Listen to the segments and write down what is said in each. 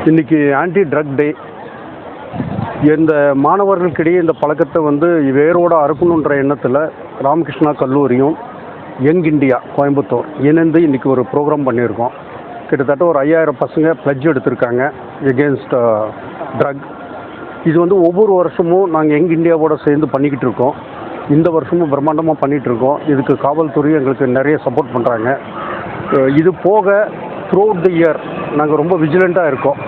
இன்றைக்கி anti drug டே. இந்த மாணவர்களுக்கிடையே இந்த பழக்கத்தை வேரோடு அறுக்கணுன்ற எண்ணத்தில் ராமகிருஷ்ணா கல்லூரியும் யங் இண்டியா கோயம்புத்தூர் இணைந்து இன்றைக்கி ஒரு ப்ரோக்ராம் பண்ணியிருக்கோம். கிட்டத்தட்ட ஒரு 5000 பசங்க ப்ளட்ஜ் எடுத்திருக்காங்க எகென்ஸ்ட் ட்ரக். இது ஒவ்வொரு வருஷமும் நாங்கள் யங் இண்டியாவோட சேர்ந்து பண்ணிக்கிட்டு இருக்கோம். இந்த வருஷமும் பிரம்மாண்டமாக பண்ணிகிட்ருக்கோம். இதுக்கு காவல்துறை எங்களுக்கு நிறைய சப்போர்ட் பண்ணுறாங்க. இது போக த்ரூ அவுட் த இயர் நாங்கள் ரொம்ப விஜிலண்ட்டாக இருக்கோம்.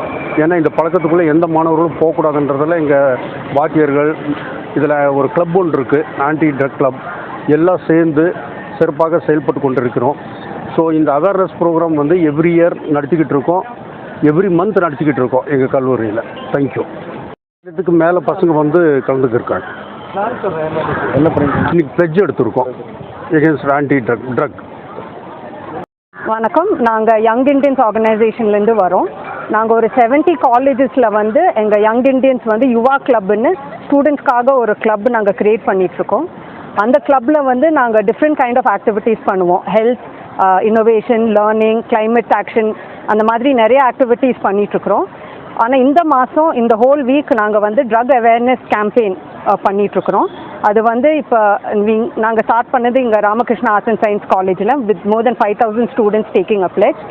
ஏன்னா இந்த பழக்கத்துக்குள்ளே எந்த மாணவர்களும் போகக்கூடாதுன்றதில் எங்கள் வாத்தியர்கள் இதில் ஒரு கிளப் ஒன்று இருக்குது, ஆன்டி ட்ரக் கிளப், எல்லாம் சேர்ந்து சிறப்பாக செயல்பட்டு கொண்டிருக்கிறோம். ஸோ இந்த அவேர்னஸ் ப்ரோக்ராம் எவ்ரி இயர் நடத்திக்கிட்டு இருக்கோம், எவ்ரி மந்த் நடத்திக்கிட்டு இருக்கோம் எங்கள் கல்லூரியில். தேங்க்யூ. இதுக்கு மேலே பசங்க கலந்துக்கிருக்காங்க. என்ன இன்னைக்கு ப்ளட்ஜ் எடுத்திருக்கோம் எகென்ஸ்ட் ஆன்டி ட்ரக். வணக்கம், நாங்கள் யங் இண்டியன்ஸ் ஆர்கனைசேஷன்லேருந்து வரோம். நாங்கள் ஒரு 70 காலேஜஸில் எங்கள் யங் இண்டியன்ஸ் யுவா கிளப்னு ஸ்டூடெண்ட்ஸ்க்காக ஒரு கிளப் நாங்கள் க்ரியேட் பண்ணிகிட்ருக்கோம். அந்த கிளப்பில் நாங்கள் டிஃப்ரெண்ட் கைண்ட் ஆஃப் ஆக்டிவிட்டீஸ் பண்ணுவோம். Health, innovation, learning, climate action, அந்த மாதிரி நிறைய ஆக்டிவிட்டீஸ் பண்ணிகிட்ருக்குறோம். ஆனால் இந்த மாதம் இந்த ஹோல் வீக் நாங்கள் ட்ரக் அவேர்னஸ் கேம்பெயின் பண்ணிகிட்ருக்குறோம். அது இப்போ நாங்கள் ஸ்டார்ட் பண்ணது இங்கே ராமகிருஷ்ணா ஆர்ட்ஸ் அண்ட் சயின்ஸ் காலேஜில் with more then 5000 students taking a pledge.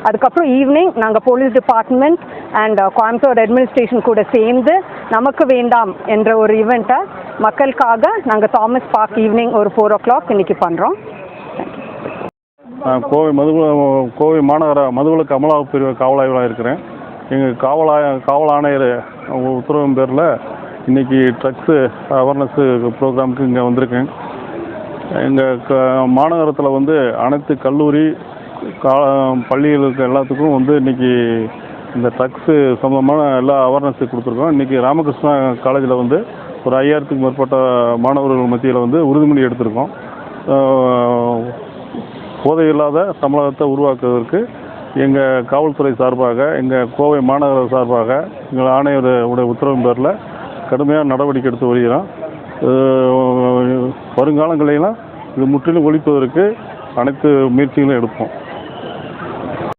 அதுக்கப்புறம் ஈவினிங் நாங்கள் police department and Coimbatore administration கூட சேர்ந்து நமக்கு வேண்டாம் என்ற ஒரு ஈவெண்ட்டை மக்களுக்காக நாங்கள் தாமஸ் பார்க் ஈவினிங் ஒரு 4 o'clock இன்றைக்கி பண்ணுறோம். கோவை மாநகர மதுவிலக்கு அமலாக்க பிரிவு காவல் ஆய்வாளராக இருக்கிறேன். எங்கள் காவல் ஆணையர் உத்தரவின் பேரில் இன்றைக்கி ட்ரக்ஸு அவேர்னஸ்ஸு ப்ரோக்ராமுக்கு இங்கே வந்திருக்கேன். எங்கள் மாநகரத்தில் அனைத்து கல்லூரி பள்ளிகளுக்கு எல்லாத்துக்கும் இன்றைக்கி இந்த ட்ரக்ஸு சம்பந்தமான எல்லா அவேர்னஸு கொடுத்துருக்கோம். இன்றைக்கி ராமகிருஷ்ணா காலேஜில் ஒரு 5000க்கும் மேற்பட்ட மாணவர்கள் மத்தியில் உறுதிமொழி எடுத்திருக்கோம். போதையில்லாத தமிழகத்தை உருவாக்குவதற்கு எங்கள் காவல்துறை சார்பாக, எங்கள் கோவை மாநகர சார்பாக எங்கள் ஆணையருடைய உத்தரவின் பேரில் கடுமையான நடவடிக்கை எடுத்து வருகிறோம். வருங்காலங்களிலும் இது முற்றிலும் ஒழிப்பதற்கு அனைத்து முயற்சிகளும் எடுப்போம்.